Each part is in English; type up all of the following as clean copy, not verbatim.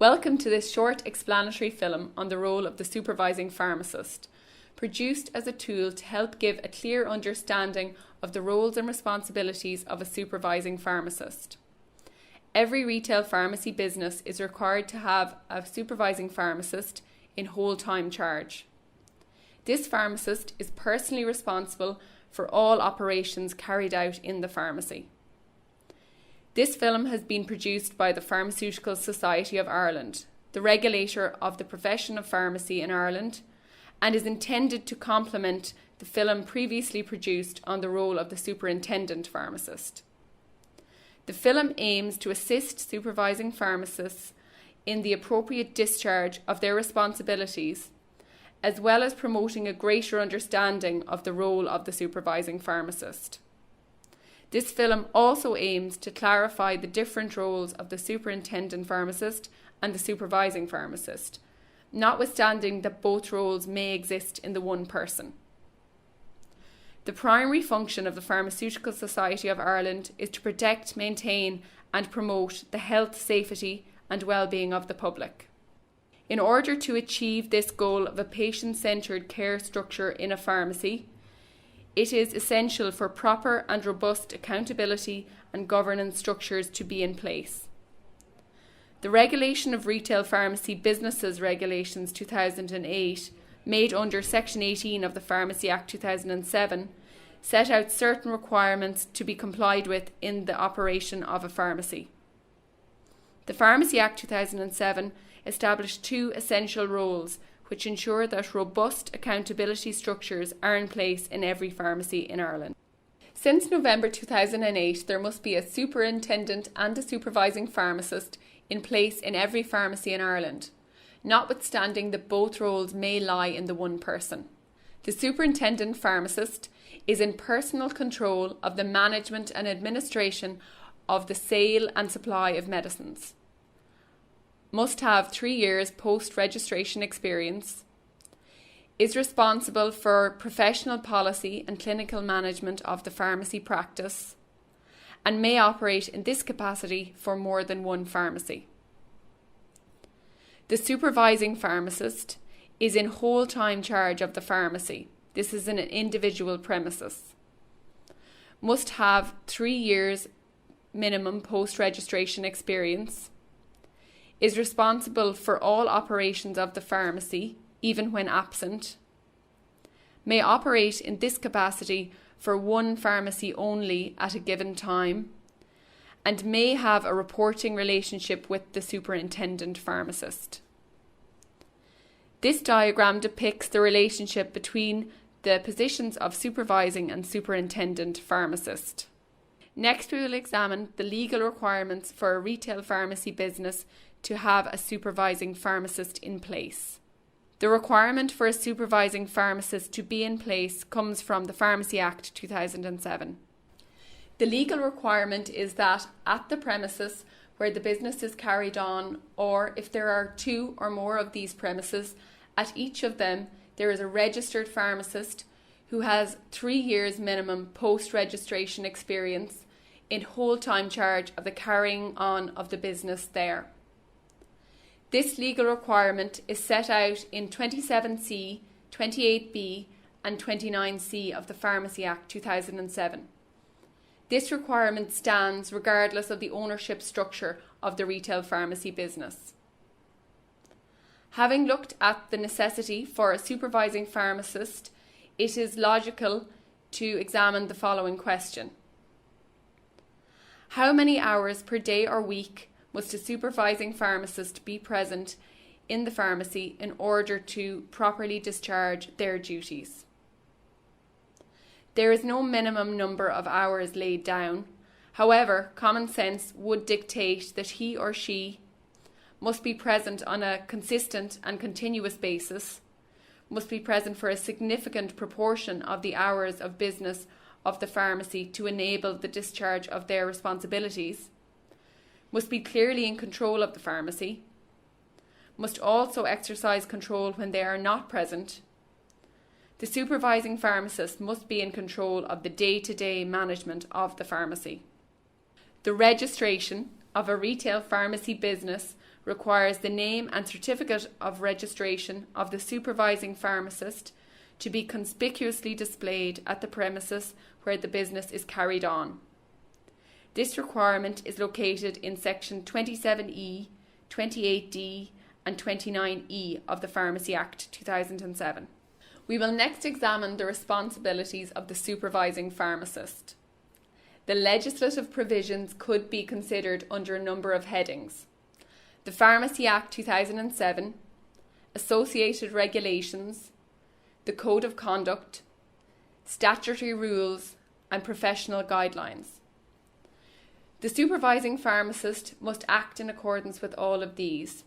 Welcome to this short explanatory film on the role of the supervising pharmacist, produced as a tool to help give a clear understanding of the roles and responsibilities of a supervising pharmacist. Every retail pharmacy business is required to have a supervising pharmacist in whole-time charge. This pharmacist is personally responsible for all operations carried out in the pharmacy. This film has been produced by the Pharmaceutical Society of Ireland, the regulator of the profession of pharmacy in Ireland, and is intended to complement the film previously produced on the role of the superintendent pharmacist. The film aims to assist supervising pharmacists in the appropriate discharge of their responsibilities, as well as promoting a greater understanding of the role of the supervising pharmacist. This film also aims to clarify the different roles of the superintendent pharmacist and the supervising pharmacist, notwithstanding that both roles may exist in the one person. The primary function of the Pharmaceutical Society of Ireland is to protect, maintain and promote the health, safety and well-being of the public. In order to achieve this goal of a patient-centred care structure in a pharmacy, it is essential for proper and robust accountability and governance structures to be in place. The Regulation of Retail Pharmacy Businesses Regulations 2008, made under Section 18 of the Pharmacy Act 2007, set out certain requirements to be complied with in the operation of a pharmacy. The Pharmacy Act 2007 established two essential roles which ensure that robust accountability structures are in place in every pharmacy in Ireland. Since November 2008, there must be a superintendent and a supervising pharmacist in place in every pharmacy in Ireland, notwithstanding that both roles may lie in the one person. The superintendent pharmacist is in personal control of the management and administration of the sale and supply of medicines, must have 3 years post-registration experience, is responsible for professional policy and clinical management of the pharmacy practice, and may operate in this capacity for more than one pharmacy. The supervising pharmacist is in whole-time charge of the pharmacy. This is an individual premises. Must have 3 years minimum post-registration experience, is responsible for all operations of the pharmacy, even when absent, may operate in this capacity for one pharmacy only at a given time, and may have a reporting relationship with the superintendent pharmacist. This diagram depicts the relationship between the positions of supervising and superintendent pharmacist. Next, we will examine the legal requirements for a retail pharmacy business to have a supervising pharmacist in place. The requirement for a supervising pharmacist to be in place comes from the Pharmacy Act 2007. The legal requirement is that at the premises where the business is carried on, or if there are 2 or more of these premises, at each of them there is a registered pharmacist who has 3 years minimum post-registration experience in whole-time charge of the carrying on of the business there. This legal requirement is set out in 27C, 28B and 29C of the Pharmacy Act 2007. This requirement stands regardless of the ownership structure of the retail pharmacy business. Having looked at the necessity for a supervising pharmacist, it is logical to examine the following question. How many hours per day or week must a supervising pharmacist be present in the pharmacy in order to properly discharge their duties? There is no minimum number of hours laid down. However, common sense would dictate that he or she must be present on a consistent and continuous basis, must be present for a significant proportion of the hours of business of the pharmacy to enable the discharge of their responsibilities, must be clearly in control of the pharmacy, must also exercise control when they are not present. The supervising pharmacist must be in control of the day-to-day management of the pharmacy. The registration of a retail pharmacy business requires the name and certificate of registration of the supervising pharmacist to be conspicuously displayed at the premises where the business is carried on. This requirement is located in Section 27E, 28D and 29E of the Pharmacy Act 2007. We will next examine the responsibilities of the supervising pharmacist. The legislative provisions could be considered under a number of headings: the Pharmacy Act 2007, associated regulations, the Code of Conduct, statutory rules, and professional guidelines. The supervising pharmacist must act in accordance with all of these.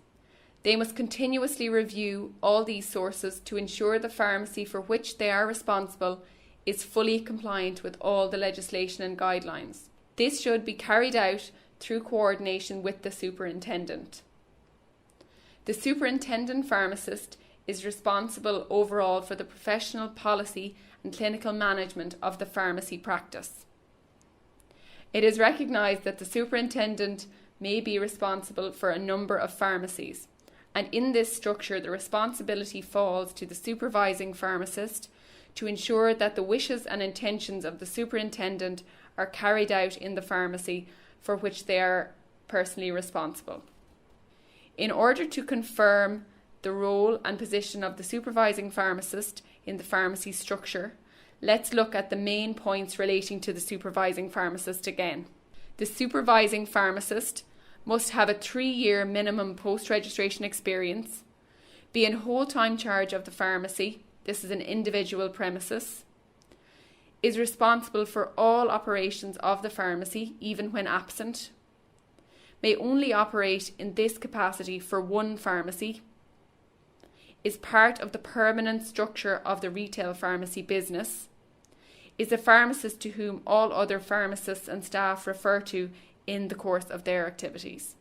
They must continuously review all these sources to ensure the pharmacy for which they are responsible is fully compliant with all the legislation and guidelines. This should be carried out through coordination with the superintendent. The superintendent pharmacist is responsible overall for the professional policy and clinical management of the pharmacy practice. It is recognised that the superintendent may be responsible for a number of pharmacies, and in this structure the responsibility falls to the supervising pharmacist to ensure that the wishes and intentions of the superintendent are carried out in the pharmacy for which they are personally responsible. In order to confirm the role and position of the supervising pharmacist in the pharmacy structure, let's look at the main points relating to the supervising pharmacist again. The supervising pharmacist must have a 3-year minimum post-registration experience, be in whole-time charge of the pharmacy, this is an individual premises, is responsible for all operations of the pharmacy, even when absent, may only operate in this capacity for one pharmacy, is part of the permanent structure of the retail pharmacy business, is a pharmacist to whom all other pharmacists and staff refer to in the course of their activities.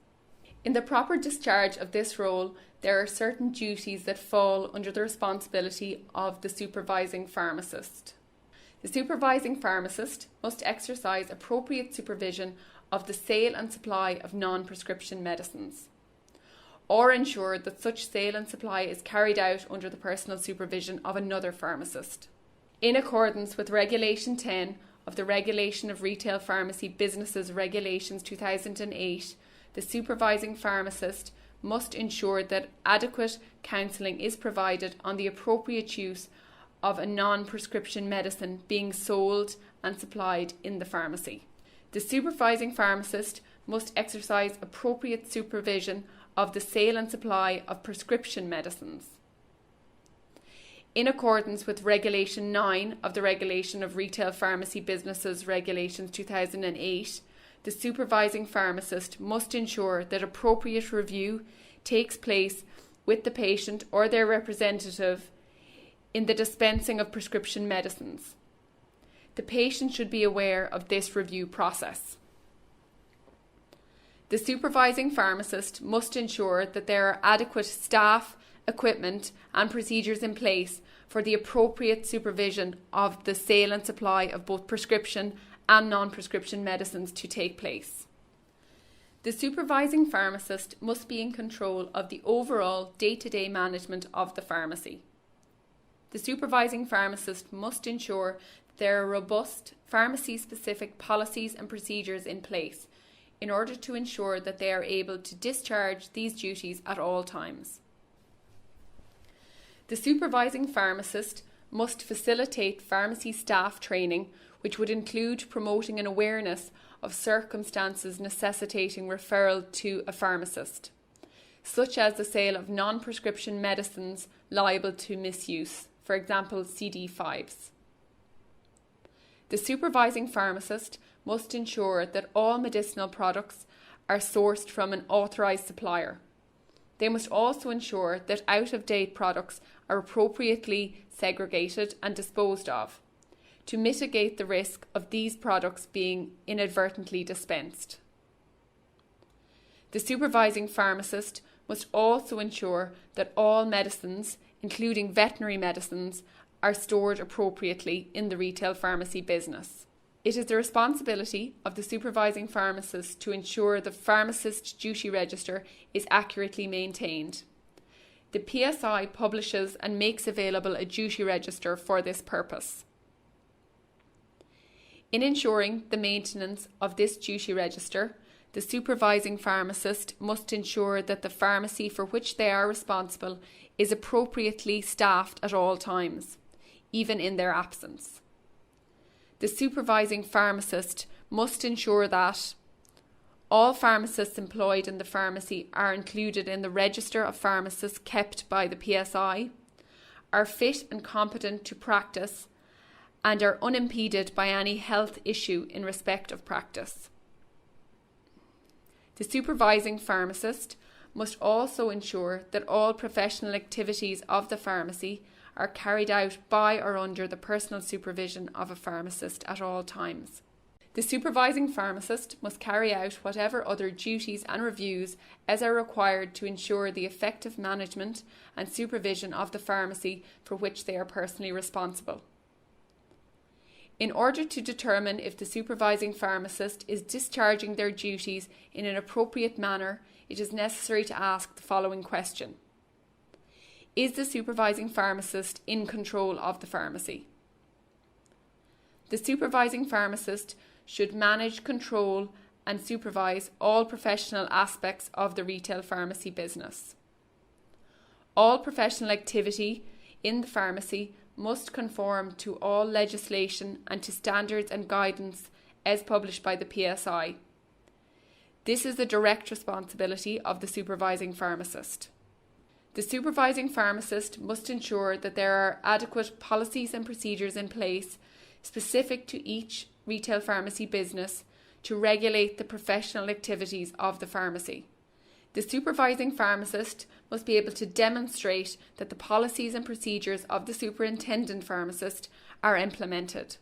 In the proper discharge of this role, there are certain duties that fall under the responsibility of the supervising pharmacist. The supervising pharmacist must exercise appropriate supervision of the sale and supply of non-prescription medicines, or ensure that such sale and supply is carried out under the personal supervision of another pharmacist. In accordance with Regulation 10 of the Regulation of Retail Pharmacy Businesses Regulations 2008, the supervising pharmacist must ensure that adequate counselling is provided on the appropriate use of a non-prescription medicine being sold and supplied in the pharmacy. The supervising pharmacist must exercise appropriate supervision of the sale and supply of prescription medicines. In accordance with Regulation 9 of the Regulation of Retail Pharmacy Businesses Regulations 2008, the supervising pharmacist must ensure that appropriate review takes place with the patient or their representative in the dispensing of prescription medicines. The patient should be aware of this review process. The supervising pharmacist must ensure that there are adequate staff, equipment and procedures in place for the appropriate supervision of the sale and supply of both prescription and non-prescription medicines to take place. The supervising pharmacist must be in control of the overall day-to-day management of the pharmacy. The supervising pharmacist must ensure there are robust pharmacy-specific policies and procedures in place in order to ensure that they are able to discharge these duties at all times. The supervising pharmacist must facilitate pharmacy staff training, which would include promoting an awareness of circumstances necessitating referral to a pharmacist, such as the sale of non-prescription medicines liable to misuse, for example CD5s. The supervising pharmacist must ensure that all medicinal products are sourced from an authorised supplier. They must also ensure that out-of-date products are appropriately segregated and disposed of, to mitigate the risk of these products being inadvertently dispensed. The supervising pharmacist must also ensure that all medicines, including veterinary medicines, are stored appropriately in the retail pharmacy business. It is the responsibility of the supervising pharmacist to ensure the pharmacist duty register is accurately maintained. The PSI publishes and makes available a duty register for this purpose. In ensuring the maintenance of this duty register, the supervising pharmacist must ensure that the pharmacy for which they are responsible is appropriately staffed at all times, even in their absence. The supervising pharmacist must ensure that all pharmacists employed in the pharmacy are included in the register of pharmacists kept by the PSI, are fit and competent to practice, and are unimpeded by any health issue in respect of practice. The supervising pharmacist must also ensure that all professional activities of the pharmacy are carried out by or under the personal supervision of a pharmacist at all times. The supervising pharmacist must carry out whatever other duties and reviews as are required to ensure the effective management and supervision of the pharmacy for which they are personally responsible. In order to determine if the supervising pharmacist is discharging their duties in an appropriate manner, it is necessary to ask the following question. Is the supervising pharmacist in control of the pharmacy? The supervising pharmacist should manage, control, and supervise all professional aspects of the retail pharmacy business. All professional activity in the pharmacy must conform to all legislation and to standards and guidance as published by the PSI. This is the direct responsibility of the supervising pharmacist. The supervising pharmacist must ensure that there are adequate policies and procedures in place specific to each retail pharmacy business to regulate the professional activities of the pharmacy. The supervising pharmacist must be able to demonstrate that the policies and procedures of the superintendent pharmacist are implemented.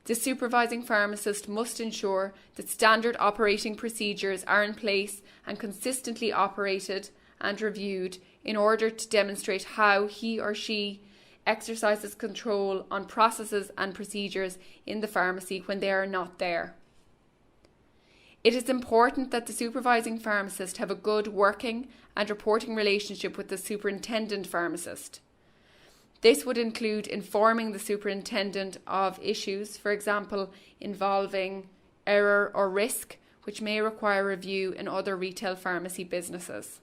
The supervising pharmacist must ensure that standard operating procedures are in place and consistently operated and reviewed in order to demonstrate how he or she exercises control on processes and procedures in the pharmacy when they are not there. It is important that the supervising pharmacist have a good working and reporting relationship with the superintendent pharmacist. This would include informing the superintendent of issues, for example, involving error or risk, which may require review in other retail pharmacy businesses.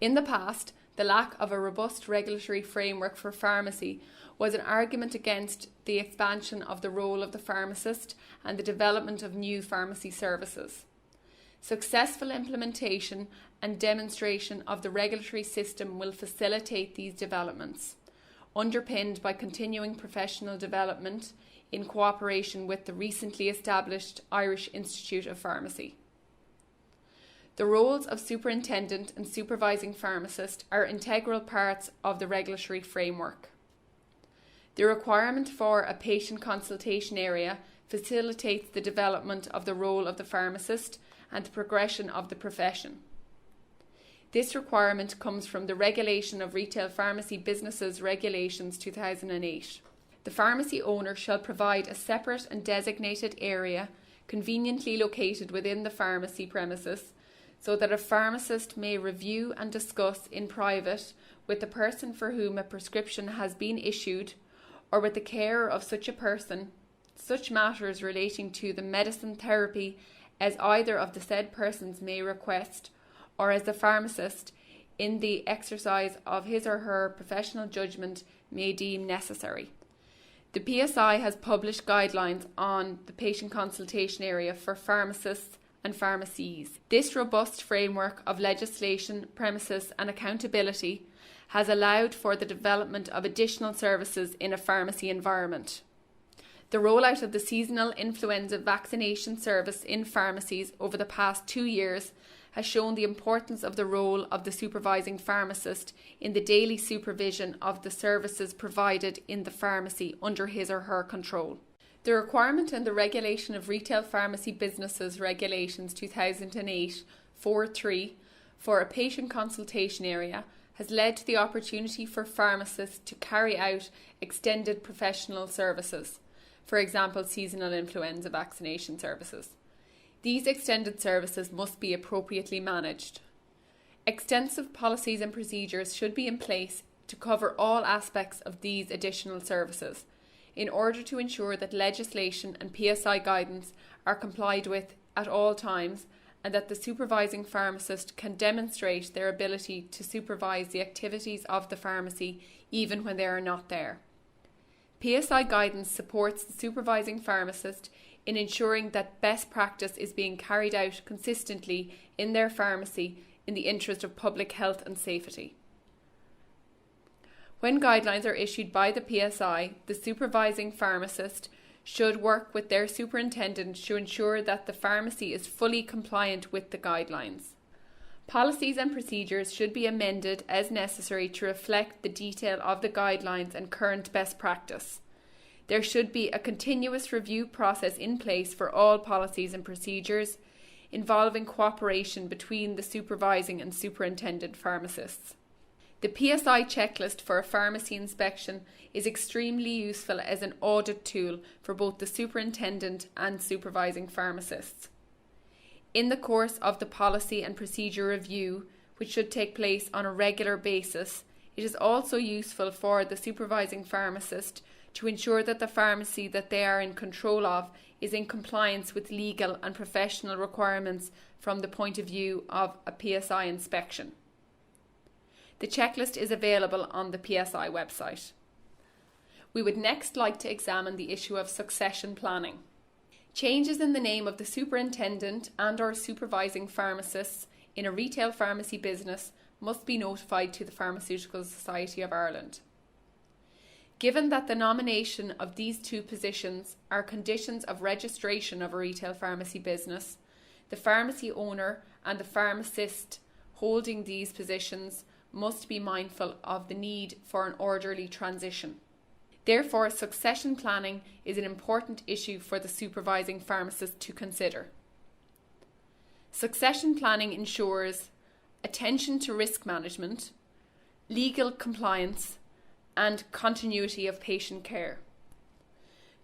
In the past, the lack of a robust regulatory framework for pharmacy was an argument against the expansion of the role of the pharmacist and the development of new pharmacy services. Successful implementation and demonstration of the regulatory system will facilitate these developments, underpinned by continuing professional development in cooperation with the recently established Irish Institute of Pharmacy. The roles of superintendent and supervising pharmacist are integral parts of the regulatory framework. The requirement for a patient consultation area facilitates the development of the role of the pharmacist and the progression of the profession. This requirement comes from the Regulation of Retail Pharmacy Businesses Regulations 2008. The pharmacy owner shall provide a separate and designated area conveniently located within the pharmacy premises so that a pharmacist may review and discuss in private with the person for whom a prescription has been issued or with the carer of such a person such matters relating to the medicine therapy as either of the said persons may request or as the pharmacist in the exercise of his or her professional judgment may deem necessary. The PSI has published guidelines on the patient consultation area for pharmacists and pharmacies. This robust framework of legislation, premises and accountability has allowed for the development of additional services in a pharmacy environment. The rollout of the seasonal influenza vaccination service in pharmacies over the past 2 years has shown the importance of the role of the supervising pharmacist in the daily supervision of the services provided in the pharmacy under his or her control. The requirement in the Regulation of Retail Pharmacy Businesses Regulations 2008 4.3 for a patient consultation area has led to the opportunity for pharmacists to carry out extended professional services, for example, seasonal influenza vaccination services. These extended services must be appropriately managed. Extensive policies and procedures should be in place to cover all aspects of these additional services in order to ensure that legislation and PSI guidance are complied with at all times and that the supervising pharmacist can demonstrate their ability to supervise the activities of the pharmacy even when they are not there. PSI guidance supports the supervising pharmacist in ensuring that best practice is being carried out consistently in their pharmacy in the interest of public health and safety. When guidelines are issued by the PSI, the supervising pharmacist should work with their superintendent to ensure that the pharmacy is fully compliant with the guidelines. Policies and procedures should be amended as necessary to reflect the detail of the guidelines and current best practice. There should be a continuous review process in place for all policies and procedures, involving cooperation between the supervising and superintendent pharmacists. The PSI checklist for a pharmacy inspection is extremely useful as an audit tool for both the superintendent and supervising pharmacists. In the course of the policy and procedure review, which should take place on a regular basis, it is also useful for the supervising pharmacist to ensure that the pharmacy that they are in control of is in compliance with legal and professional requirements from the point of view of a PSI inspection. The checklist is available on the PSI website. We would next like to examine the issue of succession planning. Changes in the name of the superintendent and/or supervising pharmacists in a retail pharmacy business must be notified to the Pharmaceutical Society of Ireland. Given that the nomination of these two positions are conditions of registration of a retail pharmacy business, the pharmacy owner and the pharmacist holding these positions must be mindful of the need for an orderly transition. Therefore, succession planning is an important issue for the supervising pharmacist to consider. Succession planning ensures attention to risk management, legal compliance, and continuity of patient care.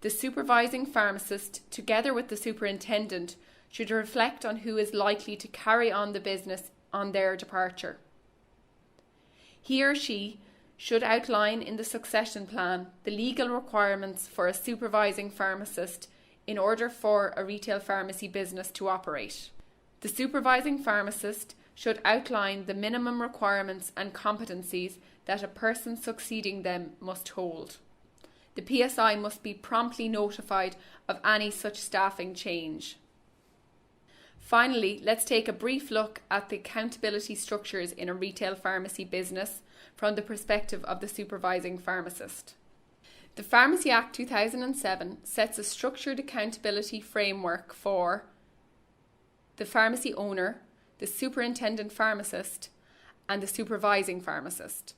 The supervising pharmacist, together with the superintendent, should reflect on who is likely to carry on the business on their departure. He or she should outline in the succession plan the legal requirements for a supervising pharmacist in order for a retail pharmacy business to operate. The supervising pharmacist should outline the minimum requirements and competencies that a person succeeding them must hold. The PSI must be promptly notified of any such staffing change. Finally, let's take a brief look at the accountability structures in a retail pharmacy business from the perspective of the supervising pharmacist. The Pharmacy Act 2007 sets a structured accountability framework for the pharmacy owner, the superintendent pharmacist, and the supervising pharmacist.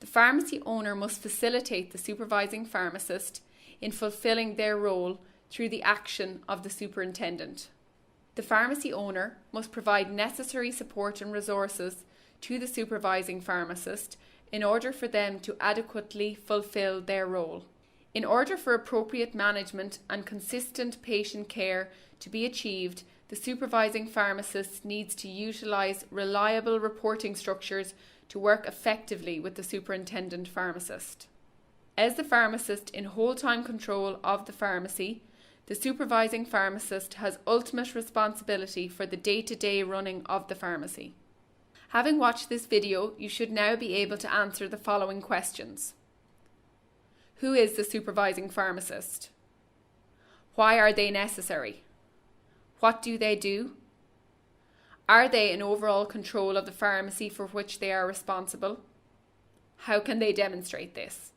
The pharmacy owner must facilitate the supervising pharmacist in fulfilling their role through the action of the superintendent. The pharmacy owner must provide necessary support and resources to the supervising pharmacist in order for them to adequately fulfill their role. In order for appropriate management and consistent patient care to be achieved, the supervising pharmacist needs to utilise reliable reporting structures to work effectively with the superintendent pharmacist. As the pharmacist in whole-time control of the pharmacy, the supervising pharmacist has ultimate responsibility for the day-to-day running of the pharmacy. Having watched this video, you should now be able to answer the following questions. Who is the supervising pharmacist? Why are they necessary? What do they do? Are they in overall control of the pharmacy for which they are responsible? How can they demonstrate this?